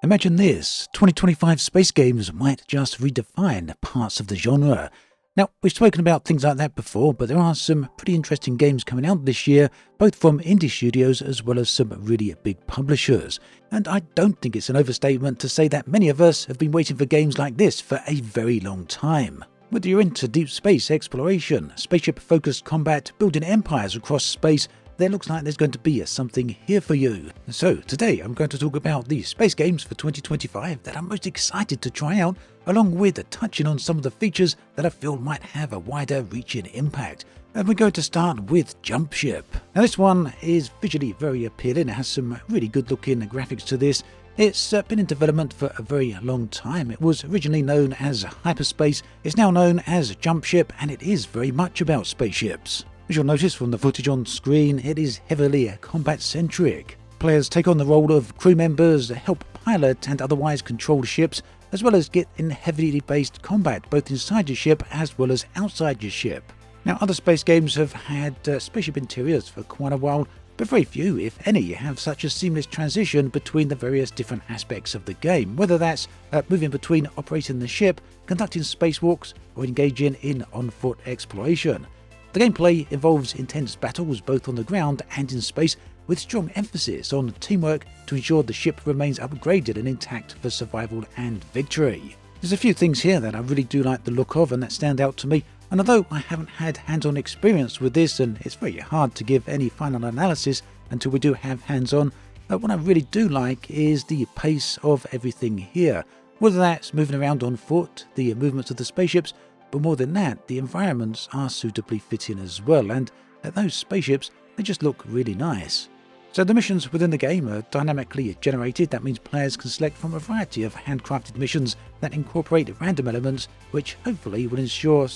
Imagine this, 2025 space games might just redefine parts of the genre. Now, we've spoken about things like that before, but there are some pretty interesting games coming out this year, both from indie studios as well as some really big publishers. And I don't think it's an overstatement to say that many of us have been waiting for games like this for a very long time. Whether you're into deep space exploration, spaceship-focused combat, building empires across space, there looks like there's going to be something here for you. So today I'm going to talk about the space games for 2025 that I'm most excited to try out, along with touching on some of the features that I feel might have a wider reaching impact. And we're going to start with Jump Ship. Now this one is visually very appealing, it has some really good looking graphics to this. It's been in development for a very long time. It was originally known as Hyperspace, it's now known as Jump Ship, and it is very much about spaceships. As you'll notice from the footage on screen, it is heavily combat-centric. Players take on the role of crew members, help pilot and otherwise control ships, as well as get in heavily based combat both inside your ship as well as outside your ship. Now, other space games have had spaceship interiors for quite a while, but very few, if any, have such a seamless transition between the various different aspects of the game, whether that's moving between operating the ship, conducting spacewalks, or engaging in on-foot exploration. The gameplay involves intense battles both on the ground and in space, with strong emphasis on teamwork to ensure the ship remains upgraded and intact for survival and victory. There's a few things here that I really do like the look of and that stand out to me, and although I haven't had hands-on experience with this and it's very hard to give any final analysis until we do have hands-on, what I really do like is the pace of everything here. Whether that's moving around on foot, the movements of the spaceships, but more than that, the environments are suitably fitting as well, and those spaceships, they just look really nice. So the missions within the game are dynamically generated. That means players can select from a variety of handcrafted missions that incorporate random elements, which hopefully will ensure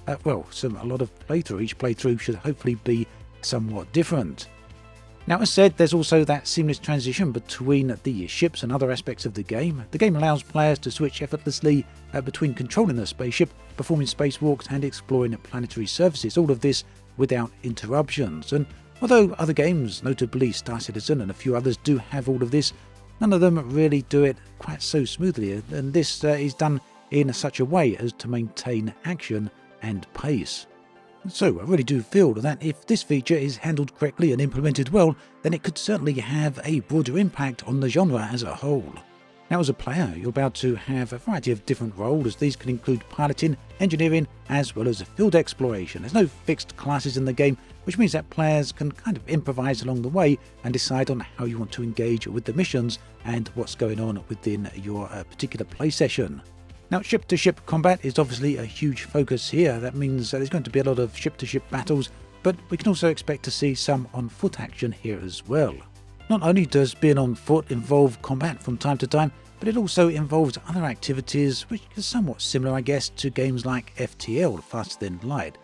a lot of playthrough. Each playthrough should hopefully be somewhat different. Now, as said, there's also that seamless transition between the ships and other aspects of the game. The game allows players to switch effortlessly between controlling the spaceship, performing spacewalks and exploring planetary surfaces, all of this without interruptions. And although other games, notably Star Citizen and a few others, do have all of this, none of them really do it quite so smoothly, and this is done in such a way as to maintain action and pace. So I really do feel that if this feature is handled correctly and implemented well, then it could certainly have a broader impact on the genre as a whole. Now, as a player, you're about to have a variety of different roles. These can include piloting, engineering, as well as field exploration. There's no fixed classes in the game, which means that players can kind of improvise along the way and decide on how you want to engage with the missions and what's going on within your particular play session. Now, ship-to-ship combat is obviously a huge focus here. That means there's going to be a lot of ship-to-ship battles, but we can also expect to see some on-foot action here as well. Not only does being on foot involve combat from time to time, but it also involves other activities which are somewhat similar, I guess, to games like FTL, Faster Than Light.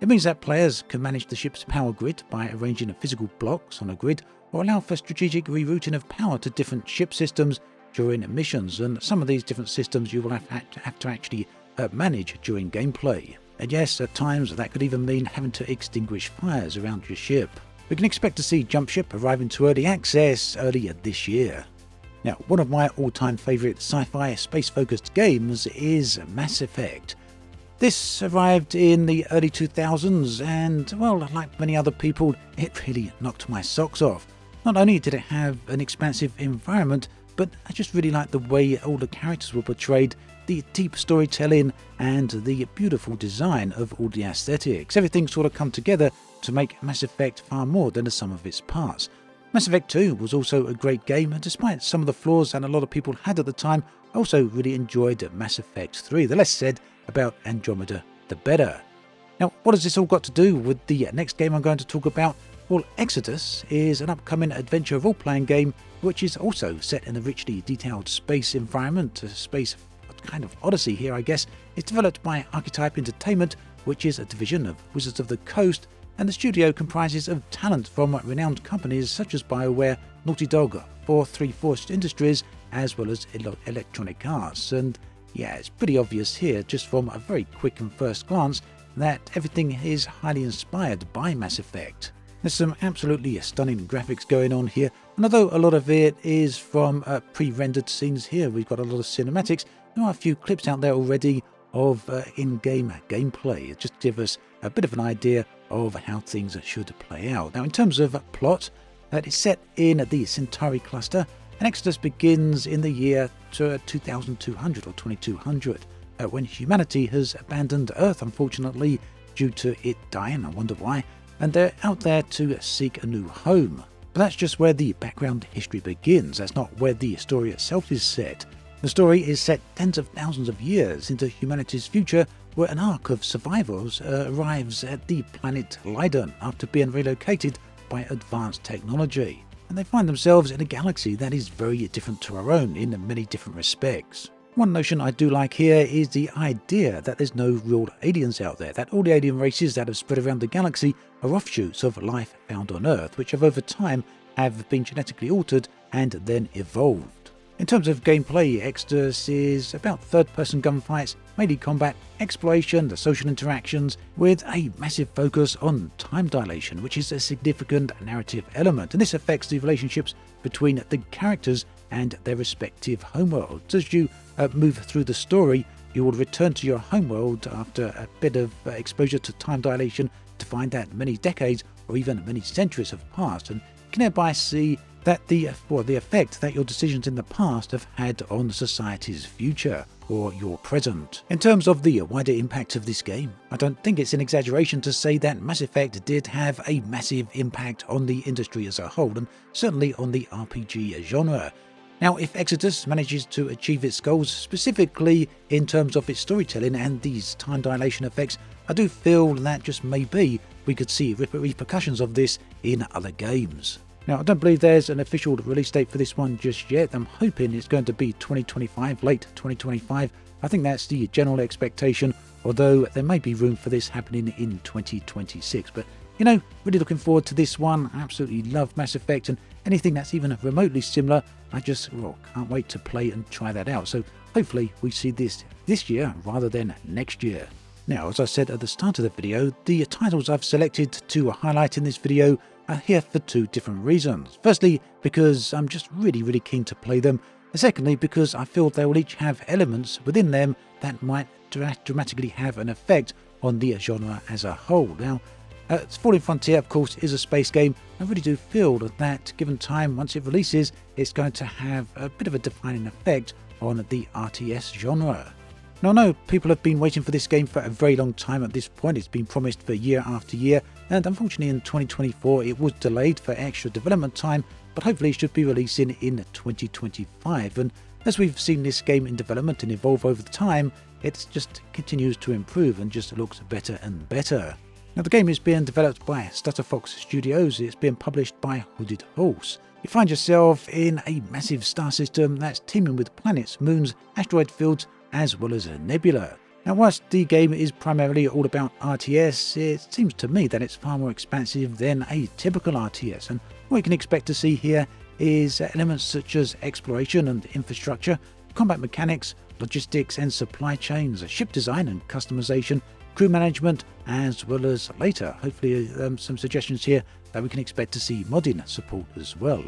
It means that players can manage the ship's power grid by arranging physical blocks on a grid, or allow for strategic rerouting of power to different ship systems during missions, and some of these different systems you will have to actually manage during gameplay. And yes, at times that could even mean having to extinguish fires around your ship. We can expect to see Jump Ship arriving to early access earlier this year. Now, one of my all-time favourite sci-fi space-focused games is Mass Effect. This arrived in the early 2000s and, well, like many other people, it really knocked my socks off. Not only did it have an expansive environment, but I just really liked the way all the characters were portrayed, the deep storytelling and the beautiful design of all the aesthetics. Everything sort of come together to make Mass Effect far more than the sum of its parts. Mass Effect 2 was also a great game, and despite some of the flaws that a lot of people had at the time, I also really enjoyed Mass Effect 3. The less said about Andromeda, the better. Now, what has this all got to do with the next game I'm going to talk about? Well, Exodus is an upcoming adventure role-playing game which is also set in a richly detailed space environment, a space kind of odyssey here, I guess. It's developed by Archetype Entertainment, which is a division of Wizards of the Coast, and the studio comprises of talent from renowned companies such as BioWare, Naughty Dog, 434 Industries, as well as Electronic Arts. And yeah, it's pretty obvious here, just from a very quick and first glance, that everything is highly inspired by Mass Effect. There's some absolutely stunning graphics going on here, And although a lot of it is from pre-rendered scenes here, we've got a lot of cinematics, there are a few clips out there already of in-game gameplay, just to give us a bit of an idea of how things should play out. Now, in terms of plot, it's set in the Centauri cluster, and Exodus begins in the year 2200 or 2200, when humanity has abandoned Earth, unfortunately, due to it dying. I wonder why. And they're out there to seek a new home. But that's just where the background history begins. That's not where the story itself is set. The story is set tens of thousands of years into humanity's future, where an ark of survivors arrives at the planet Lydon after being relocated by advanced technology. And they find themselves in a galaxy that is very different to our own in many different respects. One notion I do like here is the idea that there's no real aliens out there, that all the alien races that have spread around the galaxy are offshoots of life found on Earth, which have over time have been genetically altered and then evolved. In terms of gameplay, Exodus is about third-person gunfights, melee combat, exploration, the social interactions, with a massive focus on time dilation, which is a significant narrative element, and this affects the relationships between the characters and their respective homeworlds. As you move through the story, you will return to your homeworld after a bit of exposure to time dilation to find that many decades or even many centuries have passed, and you can thereby see that the effect that your decisions in the past have had on society's future or your present. In terms of the wider impact of this game, I don't think it's an exaggeration to say that Mass Effect did have a massive impact on the industry as a whole, and certainly on the RPG genre. Now, if Exodus manages to achieve its goals, specifically in terms of its storytelling and these time dilation effects, I do feel that just maybe we could see repercussions of this in other games. Now, I don't believe there's an official release date for this one just yet. I'm hoping it's going to be 2025, late 2025. I think that's the general expectation, although there may be room for this happening in 2026. But, you know, really looking forward to this one. I absolutely love Mass Effect, and anything that's even remotely similar, I just can't wait to play and try that out. So hopefully we see this year rather than next year. Now, as I said at the start of the video, the titles I've selected to highlight in this video are here for two different reasons. Firstly, because I'm just really keen to play them, and secondly, because I feel they will each have elements within them that might dramatically have an effect on the genre as a whole. Now, Fallen Frontier, of course, is a space game. I really do feel that given time, once it releases, it's going to have a bit of a defining effect on the RTS genre. Now, I know people have been waiting for this game for a very long time at this point. It's been promised for year after year, and unfortunately in 2024 it was delayed for extra development time, but hopefully it should be releasing in 2025. And as we've seen this game in development and evolve over the time, it just continues to improve and just looks better and better. Now, the game is being developed by Stutterfox Studios. It's being published by Hooded Horse. You find yourself in a massive star system that's teeming with planets, moons, asteroid fields, as well as a nebula. Now, whilst the game is primarily all about RTS, it seems to me that it's far more expansive than a typical RTS, and what you can expect to see here is elements such as exploration and infrastructure, combat mechanics, logistics and supply chains, ship design and customization, crew management, as well as later, hopefully some suggestions here that we can expect to see modding support as well.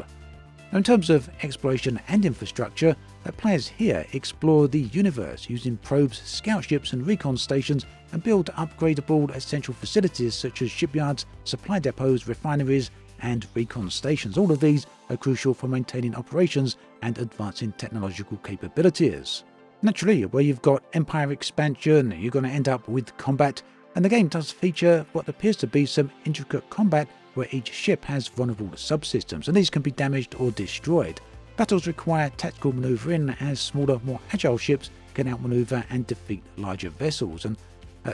Now, in terms of exploration and infrastructure, players here explore the universe using probes, scout ships and recon stations, and build upgradable essential facilities such as shipyards, supply depots, refineries and recon stations. All of these are crucial for maintaining operations and advancing technological capabilities. Naturally, where you've got empire expansion, you're going to end up with combat, and the game does feature what appears to be some intricate combat where each ship has vulnerable subsystems, and these can be damaged or destroyed. Battles require tactical maneuvering as smaller, more agile ships can outmaneuver and defeat larger vessels, and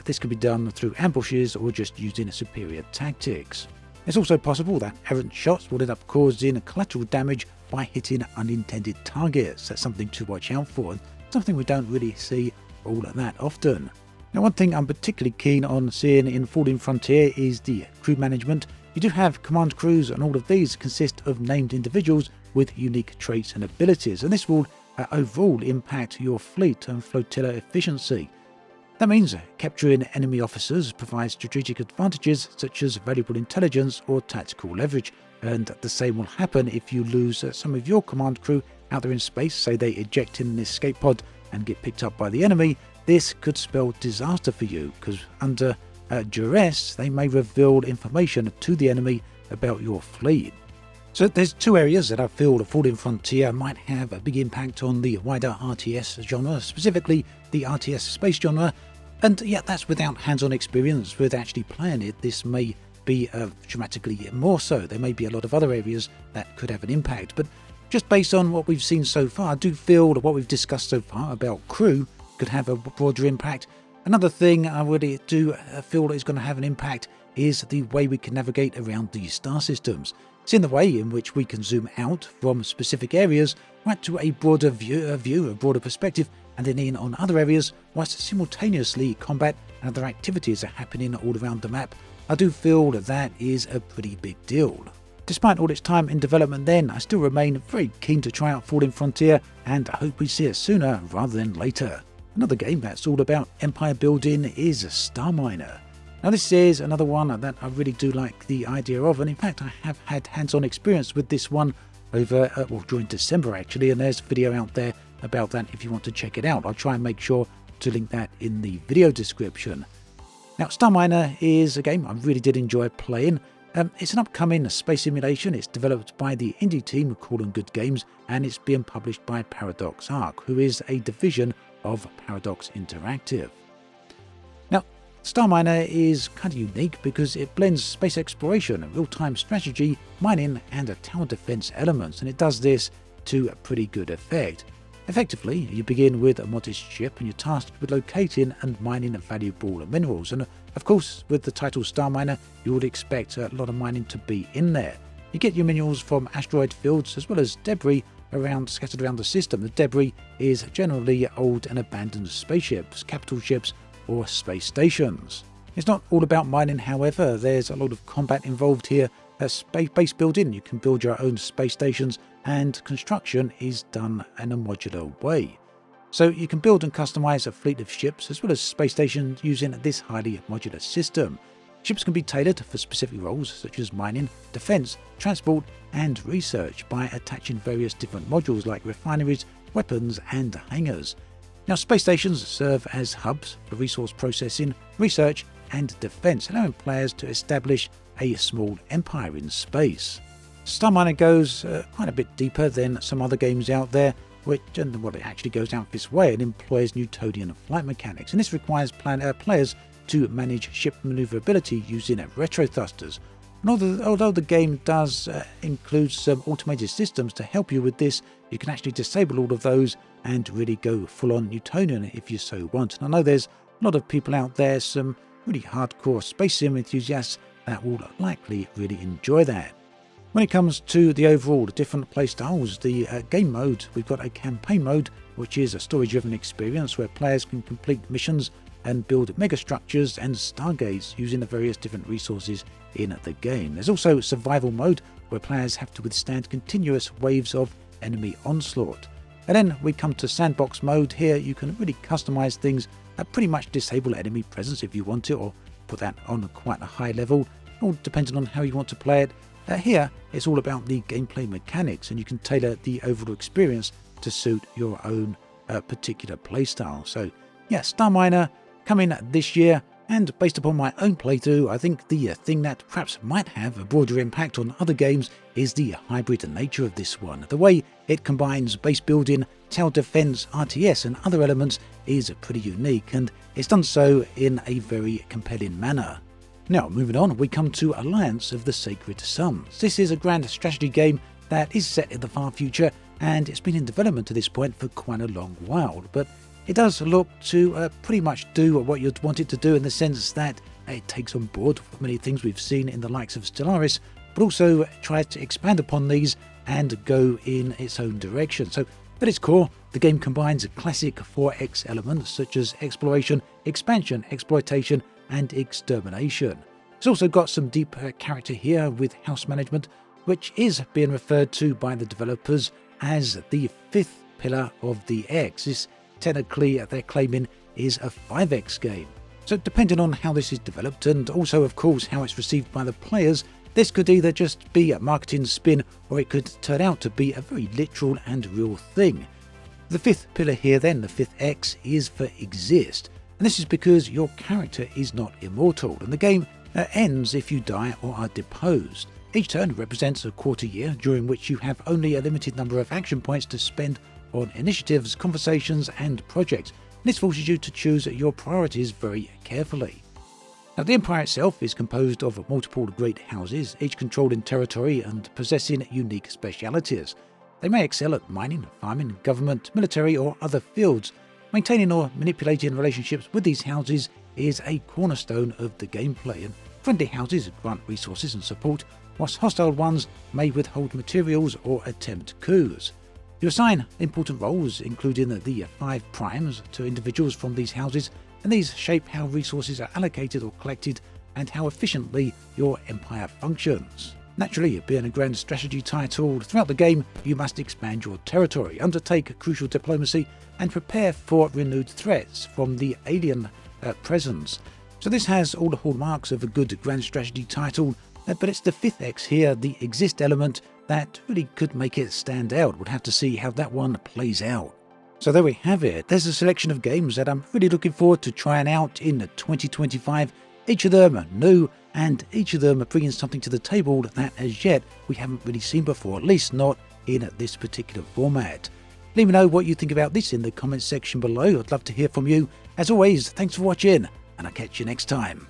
this can be done through ambushes or just using superior tactics. It's also possible that errant shots will end up causing collateral damage by hitting unintended targets. That's something to watch out for, and something we don't really see all that often. Now, one thing I'm particularly keen on seeing in Fallen Frontier is the crew management. You do have command crews, and all of these consist of named individuals with unique traits and abilities, and this will overall impact your fleet and flotilla efficiency. That means capturing enemy officers provides strategic advantages such as valuable intelligence or tactical leverage. and the same will happen if you lose some of your command crew out there in space. Say they eject in an escape pod and get picked up by the enemy. This could spell disaster for you, because under duress they may reveal information to the enemy about your fleet. So there's two areas that I feel the Fallen Frontier might have a big impact on the wider RTS genre, specifically the RTS space genre. And yeah, that's without hands-on experience with actually playing it. This may be dramatically more so. There may be a lot of other areas that could have an impact, but just based on what we've seen so far, I do feel that what we've discussed so far about crew could have a broader impact. Another thing I really do feel is going to have an impact is the way we can navigate around these star systems. It's in the way in which we can zoom out from specific areas right to a broader view, a broader perspective, and then in on other areas, whilst simultaneously combat and other activities are happening all around the map. I do feel that that is a pretty big deal. Despite all its time in development then, I still remain very keen to try out Fallen Frontier, and I hope we see it sooner rather than later. Another game that's all about empire building is Starminer. Now this is another one that I really do like the idea of, and in fact I have had hands-on experience with this one over, during December actually, and there's a video out there about that if you want to check it out. I'll try and make sure to link that in the video description. Now Starminer is a game I really did enjoy playing. It's an upcoming space simulation. It's developed by the indie team Cool and Good Games, and it's being published by Paradox Arc, who is a division of Paradox Interactive. Now, Starminer is kind of unique because it blends space exploration, real-time strategy, mining, and tower defense elements, and it does this to a pretty good effect. Effectively, you begin with a modest ship and you're tasked with locating and mining valuable minerals, and of course with the title Starminer you would expect a lot of mining to be in there. You get your minerals from asteroid fields as well as debris scattered around the system. The debris is generally old and abandoned spaceships, capital ships or space stations. It's not all about mining, however. There's a lot of combat involved here. Base building, you can build your own space stations, and construction is done in a modular way. So you can build and customize a fleet of ships as well as space stations using this highly modular system. Ships can be tailored for specific roles such as mining, defense, transport, and research by attaching various different modules like refineries, weapons, and hangars. Now, space stations serve as hubs for resource processing, research, and defense, allowing players to establish a small empire in space. Starminer goes quite a bit deeper than some other games out there, it actually goes out this way and employs Newtonian flight mechanics, and this requires players to manage ship maneuverability using retro thrusters. And although the game does include some automated systems to help you with this, you can actually disable all of those and really go full-on Newtonian if you so want. And I know there's a lot of people out there, some really hardcore space sim enthusiasts, that will likely really enjoy that. When it comes to the overall different playstyles, the game mode, we've got a campaign mode, which is a story-driven experience where players can complete missions and build megastructures and stargates using the various different resources in the game. There's also survival mode, where players have to withstand continuous waves of enemy onslaught. And then we come to sandbox mode. Here you can really customize things, pretty much disable enemy presence if you want to, or put that on quite a high level, all depending on how you want to play it. Here it's all about the gameplay mechanics, and you can tailor the overall experience to suit your own particular playstyle. So yeah, Starminer coming this year, and based upon my own playthrough, I think the thing that perhaps might have a broader impact on other games is the hybrid nature of this one. The way it combines base building, tower defense, RTS and other elements is pretty unique, and it's done so in a very compelling manner. Now, moving on, we come to Alliance of the Sacred Sons. This is a grand strategy game that is set in the far future, and it's been in development to this point for quite a long while, but it does look to pretty much do what you'd want it to do, in the sense that it takes on board many things we've seen in the likes of Stellaris, but also tries to expand upon these and go in its own direction. So at its core, the game combines classic 4X elements such as exploration, expansion, exploitation, and extermination. It's also got some deep character here with house management, which is being referred to by the developers as the fifth pillar of the X. This technically, they're claiming, is a 5X game. So depending on how this is developed, and also of course how it's received by the players, This could either just be a marketing spin, or it could turn out to be a very literal and real thing. The fifth pillar here then, the fifth X, is for exist. And this is because your character is not immortal, and the game ends if you die or are deposed. Each turn represents a quarter year, during which you have only a limited number of action points to spend on initiatives, conversations, and projects. This forces you to choose your priorities very carefully. Now, the Empire itself is composed of multiple great houses, each controlling territory and possessing unique specialities. They may excel at mining, farming, government, military, or other fields. Maintaining or manipulating relationships with these houses is a cornerstone of the gameplay, and friendly houses grant resources and support, whilst hostile ones may withhold materials or attempt coups. You assign important roles, including the 5 primes, to individuals from these houses, and these shape how resources are allocated or collected and how efficiently your empire functions. Naturally, being a grand strategy title, throughout the game you must expand your territory, undertake crucial diplomacy, and prepare for renewed threats from the alien presence. So this has all the hallmarks of a good grand strategy title, but it's the fifth X here, the exist element, that really could make it stand out. We'll have to see how that one plays out. So there we have it. There's a selection of games that I'm really looking forward to trying out in 2025. Each of them are new, and each of them are bringing something to the table that as yet we haven't really seen before, at least not in this particular format. Let me know what you think about this in the comments section below. I'd love to hear from you. As always, thanks for watching, and I'll catch you next time.